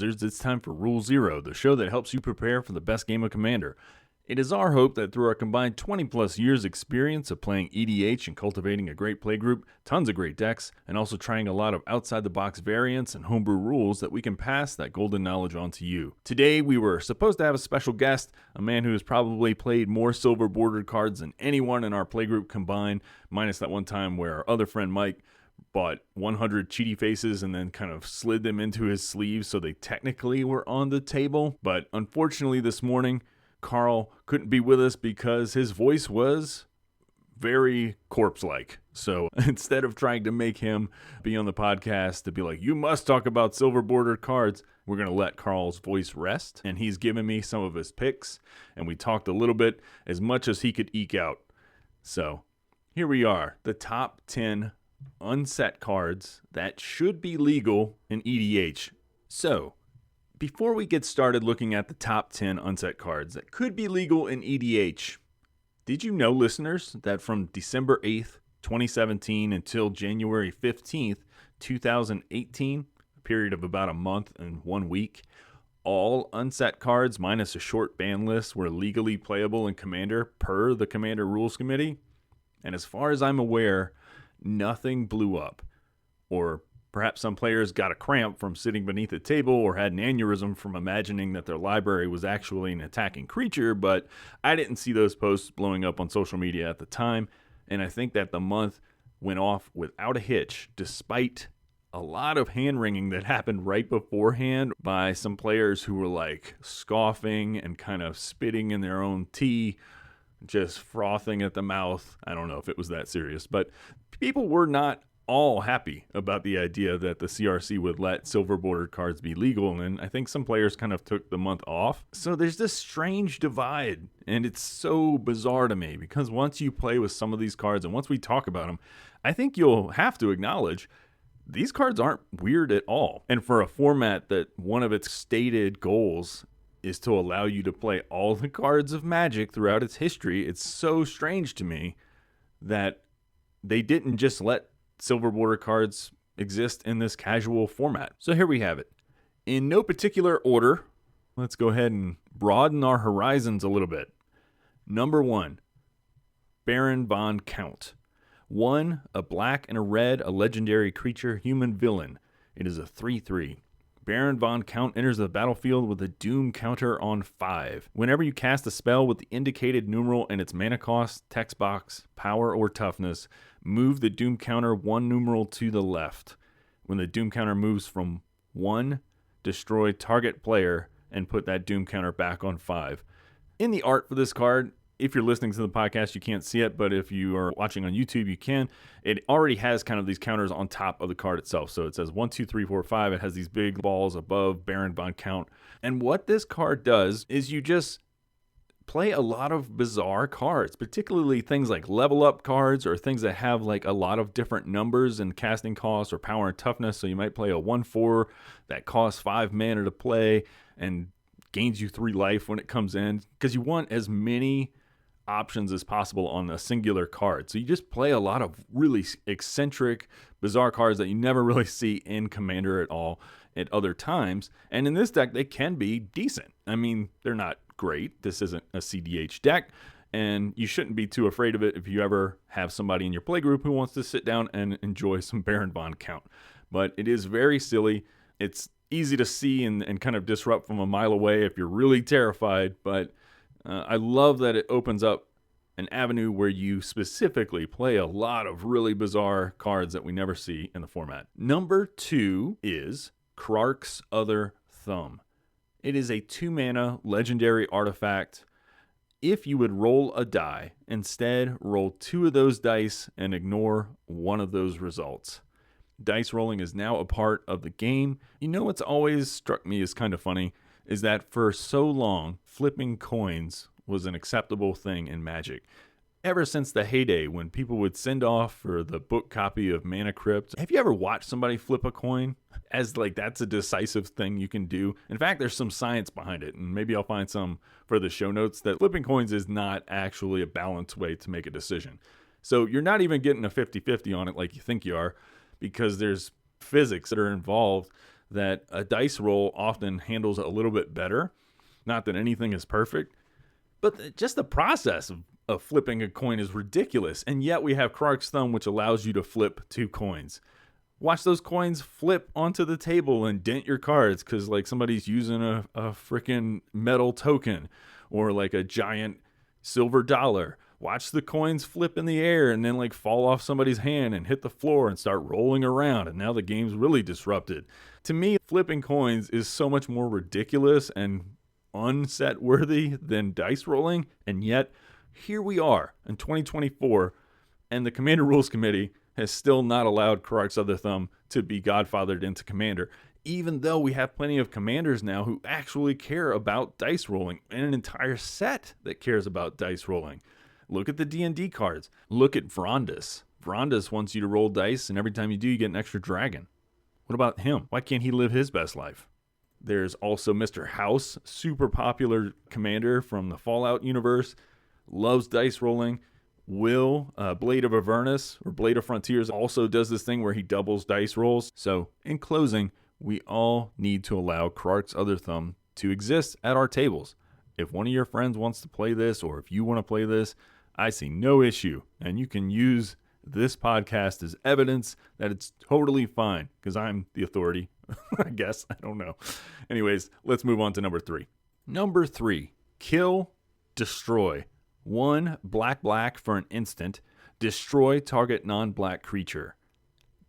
Wizards, it's time for Rule Zero, the show that helps you prepare for the best game of Commander. It is our hope that through our combined 20-plus years experience of playing EDH and cultivating a great playgroup, tons of great decks, and also trying a lot of outside-the-box variants and homebrew rules that we can pass that golden knowledge on to you. Today, we were supposed to have a special guest, a man who has probably played more silver-bordered cards than anyone in our playgroup combined, minus that one time where our other friend Mike bought 100 cheaty faces and then kind of slid them into his sleeves so they technically were on the table. But unfortunately this morning, Karl couldn't be with us because his voice was very corpse-like. So instead of trying to make him be on the podcast to be like, you must talk about silver-bordered cards, we're going to let Karl's voice rest. And he's given me some of his picks, and we talked a little bit, as much as he could eke out. So here we are, the top 10 unset cards that should be legal in EDH. So before we get started looking at the top 10 unset cards that could be legal in EDH, did you know, listeners, that from December 8th, 2017 until January 15th, 2018, a period of about a month and 1 week, all unset cards minus a short ban list were legally playable in Commander per the Commander Rules Committee? And as far as I'm aware, nothing blew up, or perhaps some players got a cramp from sitting beneath a table or had an aneurysm from imagining that their library was actually an attacking creature, but I didn't see those posts blowing up on social media at the time, and I think that the month went off without a hitch, despite a lot of hand-wringing that happened right beforehand by some players who were like scoffing and kind of spitting in their own tea, just frothing at the mouth. I don't know if it was that serious, but people were not all happy about the idea that the CRC would let silver bordered cards be legal, and I think some players kind of took the month off. So there's this strange divide, and it's so bizarre to me, because once you play with some of these cards and once we talk about them, I think you'll have to acknowledge these cards aren't weird at all. And for a format that one of its stated goals is to allow you to play all the cards of Magic throughout its history, it's so strange to me that they didn't just let silver border cards exist in this casual format. So here we have it. In no particular order, let's go ahead and broaden our horizons a little bit. Number 1, Baron von Count. 1, a black and a red, a legendary creature, human villain. It is a 3/3. Baron von Count enters the battlefield with a Doom counter on 5. Whenever you cast a spell with the indicated numeral in its mana cost, text box, power, or toughness, move the Doom counter 1 numeral to the left. When the Doom counter moves from 1, destroy target player and put that Doom counter back on 5. In the art for this card, if you're listening to the podcast, you can't see it, but if you are watching on YouTube, you can. It already has kind of these counters on top of the card itself. So it says 1, 2, 3, 4, 5. It has these big balls above Baron von Count. And what this card does is you just play a lot of bizarre cards, particularly things like level up cards or things that have like a lot of different numbers and casting costs or power and toughness. So you might play a 1/4 that costs 5 mana to play and gains you 3 life when it comes in, because you want as many options as possible on a singular card. So you just play a lot of really eccentric, bizarre cards that you never really see in Commander at all at other times. And in this deck, they can be decent. I mean, they're not great. This isn't a CDH deck, and you shouldn't be too afraid of it if you ever have somebody in your playgroup who wants to sit down and enjoy some Baron von Count. But it is very silly. It's easy to see and kind of disrupt from a mile away if you're really terrified, but I love that it opens up an avenue where you specifically play a lot of really bizarre cards that we never see in the format. Number 2 is Krark's Other Thumb. It is a 2-mana legendary artifact. If you would roll a die, instead roll 2 of those dice and ignore one of those results. Dice rolling is now a part of the game. You know what's always struck me as kind of funny is that for so long, flipping coins was an acceptable thing in Magic. Ever since the heyday when people would send off for the book copy of Mana Crypt. Have you ever watched somebody flip a coin? As like that's a decisive thing you can do. In fact, there's some science behind it, and maybe I'll find some for the show notes, that flipping coins is not actually a balanced way to make a decision. So you're not even getting a 50-50 on it like you think you are, because there's physics that are involved that a dice roll often handles a little bit better. Not that anything is perfect, but just the process of flipping a coin is ridiculous. And yet we have Krark's Thumb, which allows you to flip 2 coins. Watch those coins flip onto the table and dent your cards because like somebody's using a freaking metal token or like a giant silver dollar. Watch the coins flip in the air and then like fall off somebody's hand and hit the floor and start rolling around. And now the game's really disrupted. To me, flipping coins is so much more ridiculous and unset worthy than dice rolling. And yet here we are in 2024 and the Commander Rules Committee has still not allowed Krark's Other Thumb to be godfathered into Commander, even though we have plenty of commanders now who actually care about dice rolling and an entire set that cares about dice rolling. Look at the D&D cards. Look at Vrondis. Vrondis wants you to roll dice, and every time you do, you get an extra dragon. What about him? Why can't he live his best life? There's also Mr. House, super popular commander from the Fallout universe, loves dice rolling. Will, Blade of Avernus, or Blade of Frontiers, also does this thing where he doubles dice rolls. So, in closing, we all need to allow Krark's Other Thumb to exist at our tables. If one of your friends wants to play this, or if you want to play this, I see no issue. And you can use this podcast as evidence that it's totally fine, because I'm the authority, I guess. I don't know. Anyways, let's move on to number 3. Number 3, kill, destroy. 1 black for an instant. Destroy target non-black creature.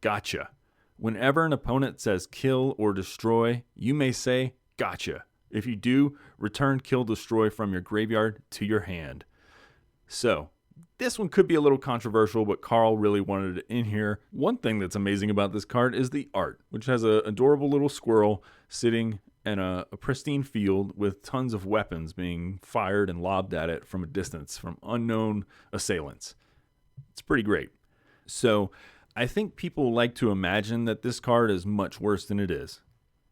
Gotcha. Whenever an opponent says kill or destroy, you may say gotcha. If you do, return kill destroy from your graveyard to your hand. So, this one could be a little controversial, but Karl really wanted it in here. One thing that's amazing about this card is the art, which has an adorable little squirrel sitting in a pristine field with tons of weapons being fired and lobbed at it from a distance from unknown assailants. It's pretty great. So I think people like to imagine that this card is much worse than it is.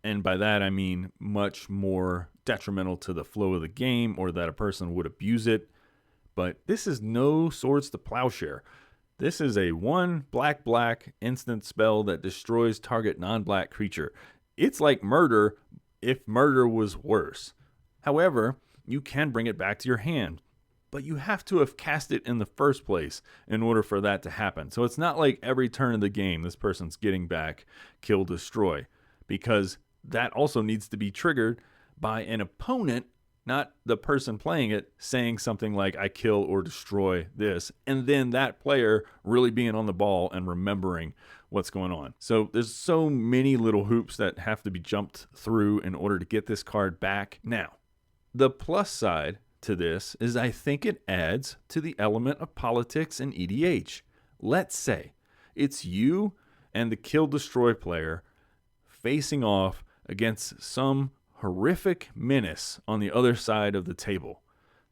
And by that I mean much more detrimental to the flow of the game or that a person would abuse it. But this is no Swords to Plowshare. This is a 1 black instant spell that destroys target non-black creature. It's like murder, if murder was worse. However, you can bring it back to your hand, but you have to have cast it in the first place in order for that to happen. So it's not like every turn of the game this person's getting back kill, destroy, because that also needs to be triggered by an opponent, not the person playing it, saying something like, I kill or destroy this, and then that player really being on the ball and remembering what's going on. So there's so many little hoops that have to be jumped through in order to get this card back. Now, the plus side to this is I think it adds to the element of politics in EDH. Let's say it's you and the kill destroy player facing off against some horrific menace on the other side of the table.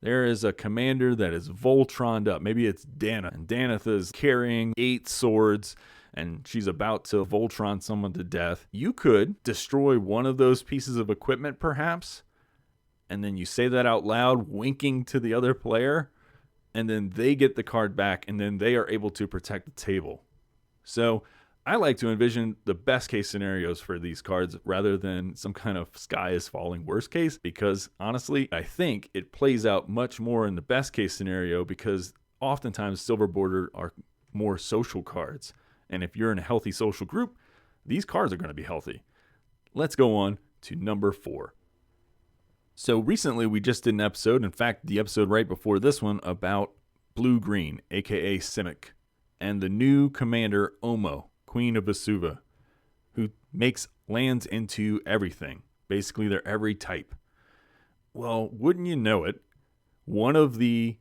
There is a commander that is Voltroned up. Maybe it's Dana, and Danitha is carrying 8 swords and she's about to Voltron someone to death. You could destroy one of those pieces of equipment perhaps, and then you say that out loud, winking to the other player, and then they get the card back, and then they are able to protect the table. So I like to envision the best case scenarios for these cards rather than some kind of sky is falling worst case, because honestly, I think it plays out much more in the best case scenario because oftentimes silver border are more social cards. And if you're in a healthy social group, these cards are going to be healthy. Let's go on to number 4. So recently we just did an episode, in fact, the episode right before this one, about blue-green, aka Simic, and the new commander, Omo, Queen of Vesuva, who makes lands into everything. Basically, they're every type. Well, wouldn't you know it, one of the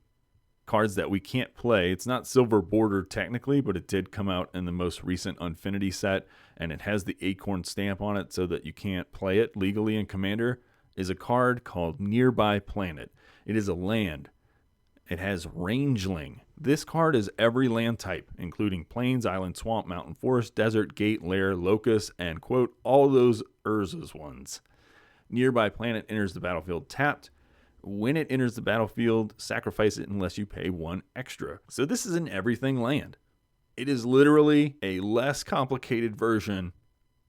cards that we can't play, it's not silver border technically, but it did come out in the most recent Unfinity set, and it has the acorn stamp on it so that you can't play it legally in Commander, is a card called Nearby Planet. It is a land. It has Rangeling. This card is every land type, including plains, island, swamp, mountain, forest, desert, gate, lair, locust, and, quote, all those Urza's ones. Nearby Planet enters the battlefield tapped. When it enters the battlefield, sacrifice it unless you pay 1 extra. So this is an everything land. It is literally a less complicated version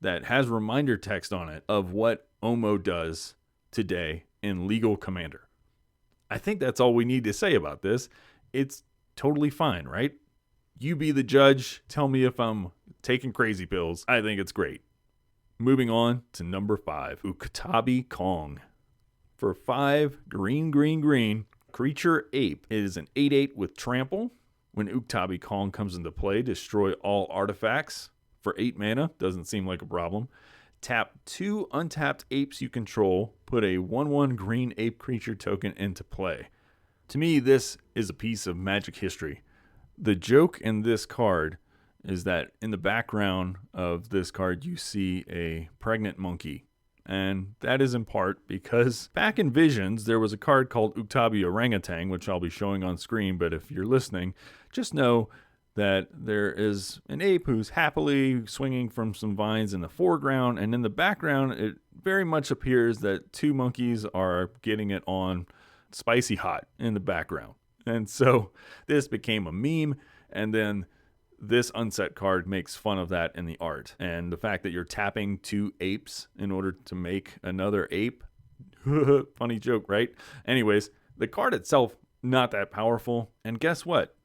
that has reminder text on it of what Omo does today in Legal Commander. I think that's all we need to say about this. It's totally fine, right? You be the judge. Tell me if I'm taking crazy pills. I think it's great. Moving on to number 5, Ukabi Kong. For 5, green, creature ape. It is an 8/8 with trample. When Ukabi Kong comes into play, destroy all artifacts. For 8 mana, doesn't seem like a problem. Tap 2 untapped apes you control. Put a 1/1 green ape creature token into play. To me, this is a piece of Magic history. The joke in this card is that in the background of this card, you see a pregnant monkey. And that is in part because back in Visions, there was a card called Ukabi Orangutan, which I'll be showing on screen. But if you're listening, just know that there is an ape who's happily swinging from some vines in the foreground. And in the background, it very much appears that 2 monkeys are getting it on spicy hot in the background. And so this became a meme. And then this unset card makes fun of that in the art. And the fact that you're tapping 2 apes in order to make another ape. Funny joke, right? Anyways, the card itself, not that powerful. And guess what?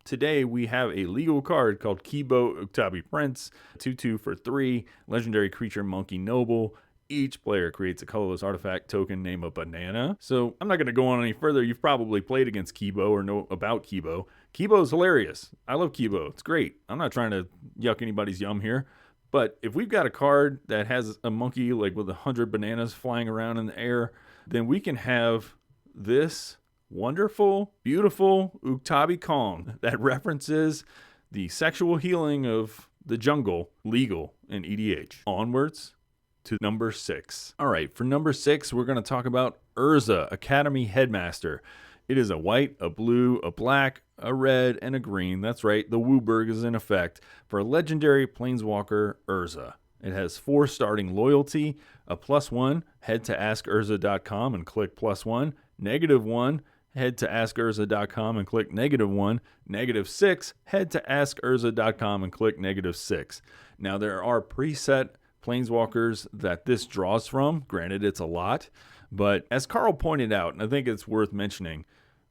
Today we have a legal card called Kibo Ukabi Prince, 2/2 for 3, legendary creature Monkey Noble. Each player creates a colorless artifact token named a banana. So I'm not going to go on any further. You've probably played against Kibo or know about Kibo. Kibo is hilarious. I love Kibo. It's great. I'm not trying to yuck anybody's yum here. But if we've got a card that has a monkey like with 100 bananas flying around in the air, then we can have this wonderful, beautiful Ukabi Kong that references the sexual healing of the jungle legal in EDH. Onwards to number 6. All right, for number 6, we're going to talk about Urza Academy Headmaster. It is a white, a blue, a black, a red, and a green. That's right, the Wooburg is in effect for legendary Planeswalker Urza. It has 4 starting loyalty, a +1, head to askurza.com and click +1, -1, head to askurza.com and click -1, -6, head to askurza.com and click -6. Now, there are preset Planeswalkers that this draws from. Granted, it's a lot. But as Karl pointed out, and I think it's worth mentioning,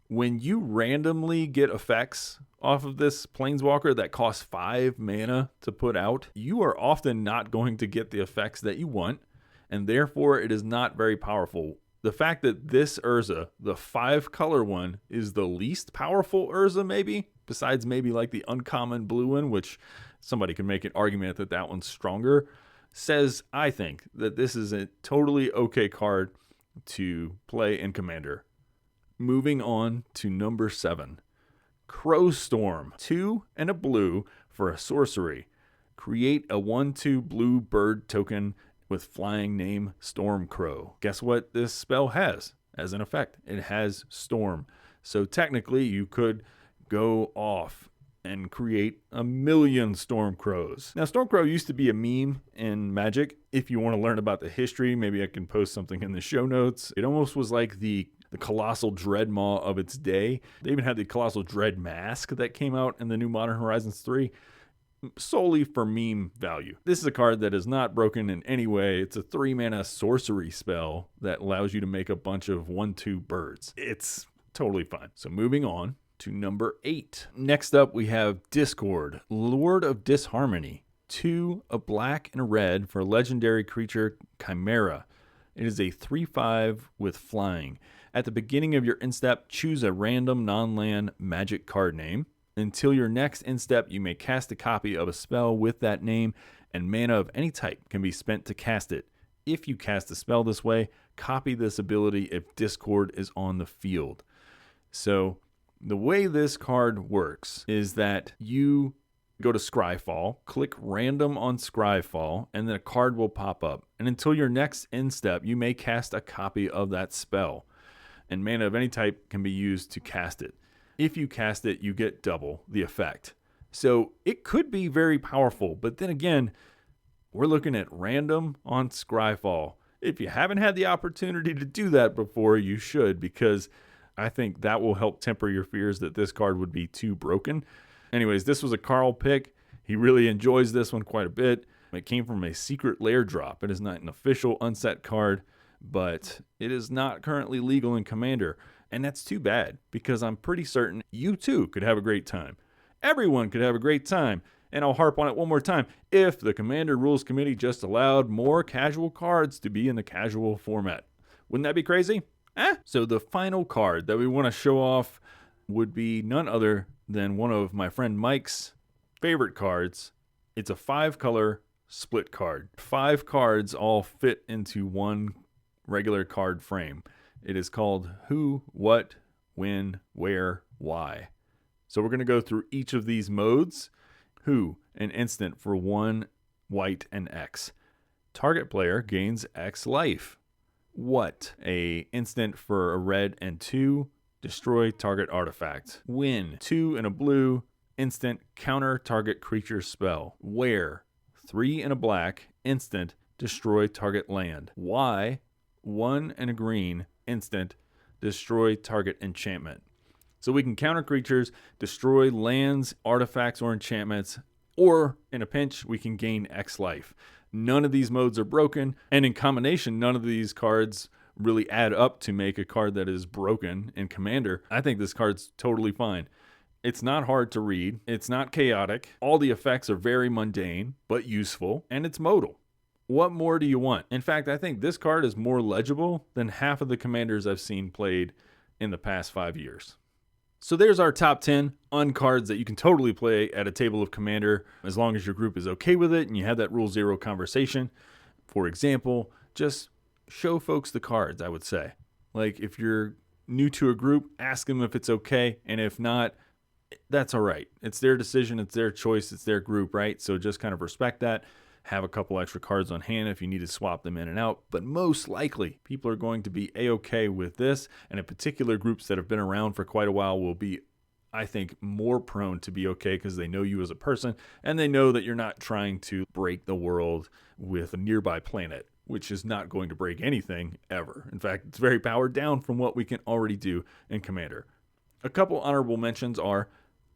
when you randomly get effects off of this Planeswalker that costs 5 mana to put out, you are often not going to get the effects that you want, and therefore it is not very powerful. The fact that this Urza, the 5-color one, is the least powerful Urza maybe, besides maybe like the uncommon blue one, which somebody can make an argument that that one's stronger, says, I think, that this is a totally okay card to play in Commander. Moving on to number 7. Crowstorm. 2 and a blue for a sorcery. Create a 1/2 blue bird token with flying name Stormcrow. Guess what this spell has as an effect? It has Storm. So technically you could go off and create 1,000,000 Stormcrows. Now, Stormcrow used to be a meme in Magic. If you want to learn about the history, maybe I can post something in the show notes. It almost was like the Colossal Dreadmaw of its day. They even had the Colossal Dread Mask that came out in the new Modern Horizons 3, solely for meme value. This is a card that is not broken in any way. It's a 3-mana sorcery spell that allows you to make a bunch of 1/2 birds. It's totally fine. So moving on to number 8. Next up, we have Discord, Lord of Disharmony. 2, a black and a red for legendary creature Chimera. It is a 3/5 with flying. At the beginning of your instep, choose a random non-land magic card name. Until your next instep, you may cast a copy of a spell with that name, and mana of any type can be spent to cast it. If you cast a spell this way, copy this ability if Discord is on the field. So the way this card works is that you go to Scryfall, click random on Scryfall, and then a card will pop up. And until your next instep, you may cast a copy of that spell. And mana of any type can be used to cast it. If you cast it, you get double the effect. So it could be very powerful, but then again, we're looking at random on Scryfall. If you haven't had the opportunity to do that before, you should, because I think that will help temper your fears that this card would be too broken. Anyways, this was a Karl pick. He really enjoys this one quite a bit. It came from a secret lair drop. It is not an official unset card, but it is not currently legal in Commander. And that's too bad, because I'm pretty certain you too could have a great time. Everyone could have a great time. And I'll harp on it one more time. If the Commander Rules Committee just allowed more casual cards to be in the casual format. Wouldn't that be crazy? So the final card that we want to show off would be none other than one of my friend Mike's favorite cards. It's a 5-color split card. 5 cards all fit into one regular card frame. It is called Who, What, When, Where, Why. So we're going to go through each of these modes. Who, an instant for 1 white and X. Target player gains X life. What, a instant for a red and 2, destroy target artifact. When, 2 and a blue, instant, counter target creature spell. Where, 3 and a black, instant, destroy target land. Why, 1 and a green, instant, destroy target enchantment. So we can counter creatures, destroy lands, artifacts, or enchantments, or in a pinch, we can gain X life. None of these modes are broken, and in combination, none of these cards really add up to make a card that is broken in Commander. I think this card's totally fine. It's not hard to read, it's not chaotic, all the effects are very mundane, but useful, and it's modal. What more do you want? In fact, I think this card is more legible than half of the Commanders I've seen played in the past 5 years. So there's our top 10 cards that you can totally play at a table of Commander as long as your group is okay with it and you have that Rule Zero conversation. For example, just show folks the cards, I would say. Like if you're new to a group, ask them if it's okay, and if not, that's all right. It's their decision, it's their choice, it's their group, right? So just kind of respect that. Have a couple extra cards on hand if you need to swap them in and out. But most likely, people are going to be A-okay with this. And in particular, groups that have been around for quite a while will be, I think, more prone to be okay because they know you as a person. And they know that you're not trying to break the world with a nearby planet, which is not going to break anything ever. In fact, it's very powered down from what we can already do in Commander. A couple honorable mentions are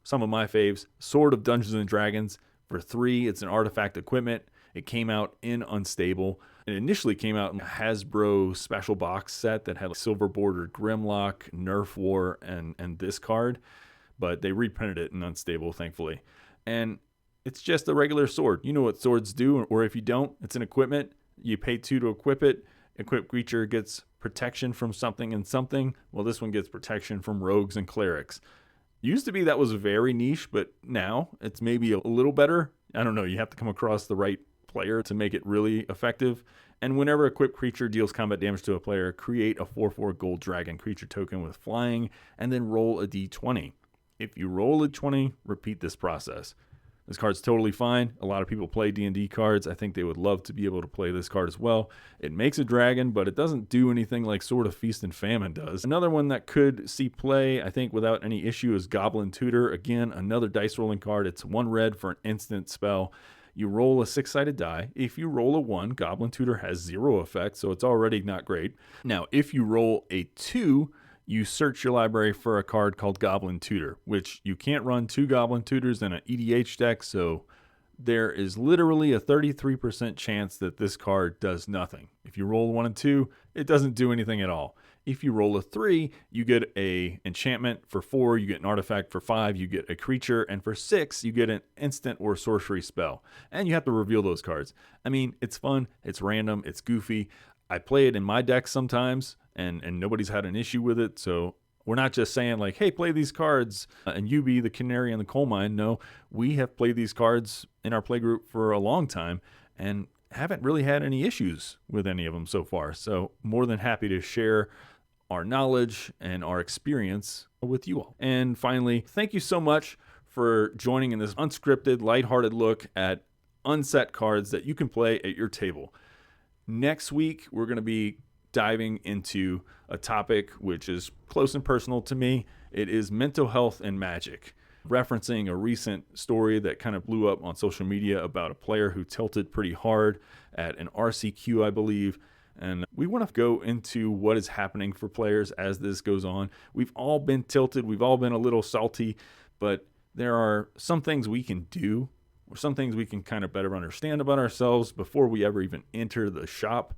some of my faves. Sword of Dungeons and Dragons. For 3, it's an artifact equipment. It came out in Unstable. It initially came out in a Hasbro special box set that had a silver bordered Grimlock, Nerf War, and this card. But they reprinted it in Unstable, thankfully. And it's just a regular sword. You know what swords do, or if you don't, it's an equipment. You pay 2 to equip it. Equipped creature gets protection from something and something. Well, this one gets protection from rogues and clerics. Used to be that was very niche, but now it's maybe a little better. I don't know. You have to come across the right player to make it really effective. And whenever a equipped creature deals combat damage to a player, create a 4/4 gold dragon creature token with flying, and then roll a d20. If you roll a 20, repeat this process. This card's totally fine. A lot of people play D&D cards. I think they would love to be able to play this card as well. It makes a dragon, but it doesn't do anything like Sword of Feast and Famine does. Another one that could see play, I think, without any issue is Goblin Tutor. Again, another dice rolling card. It's 1 red for an instant spell. You roll a 6-sided die. If you roll a 1, Goblin Tutor has 0 effect, so it's already not great. Now, if you roll a 2, you search your library for a card called Goblin Tutor, which you can't run 2 Goblin Tutors in an EDH deck, so there is literally a 33% chance that this card does nothing. If you roll 1 and 2, it doesn't do anything at all. If you roll a 3, you get a enchantment. For 4, you get an artifact. For 5, you get a creature. And for 6, you get an instant or sorcery spell. And you have to reveal those cards. I mean, it's fun, it's random, it's goofy. I play it in my deck sometimes, and nobody's had an issue with it. So we're not just saying like, hey, play these cards and you be the canary in the coal mine. No, we have played these cards in our playgroup for a long time and haven't really had any issues with any of them so far. So more than happy to share our knowledge and our experience with you all. And finally, thank you so much for joining in this unscripted, lighthearted look at unset cards that you can play at your table. Next week, we're going to be diving into a topic which is close and personal to me. It is mental health and magic, referencing a recent story that kind of blew up on social media about a player who tilted pretty hard at an RCQ, I believe. And we want to go into what is happening for players as this goes on. We've all been tilted. We've all been a little salty, but there are some things we can do or some things we can kind of better understand about ourselves before we ever even enter the shop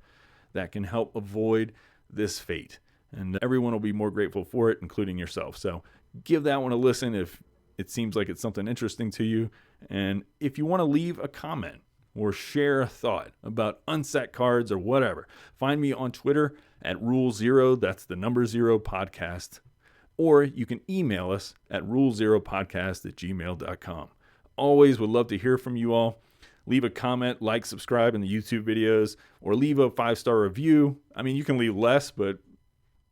that can help avoid this fate. And everyone will be more grateful for it, including yourself. So give that one a listen if it seems like it's something interesting to you. And if you want to leave a comment or share a thought about unset cards or whatever, find me on Twitter at Rule0, that's the number 0 podcast. Or you can email us at rule0podcast@gmail.com. Always would love to hear from you all. Leave a comment, like, subscribe in the YouTube videos, or leave a 5-star review. I mean, you can leave less, but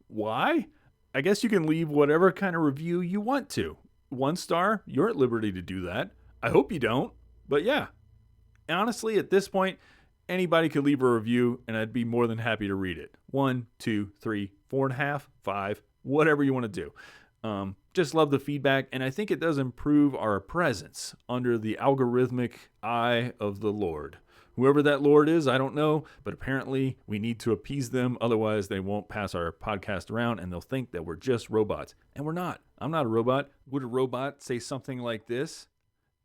why? I guess you can leave whatever kind of review you want to. 1 star, you're at liberty to do that. I hope you don't, but yeah. Honestly, at this point, anybody could leave a review, and I'd be more than happy to read it. 1, 2, 3, 4.5, 5, whatever you want to do. Just love the feedback, and I think it does improve our presence under the algorithmic eye of the Lord. Whoever that Lord is, I don't know, but apparently we need to appease them. Otherwise, they won't pass our podcast around, and they'll think that we're just robots. And we're not. I'm not a robot. Would a robot say something like this?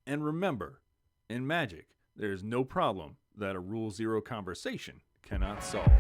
And remember, in Magic, there's no problem that a Rule 0 conversation cannot solve.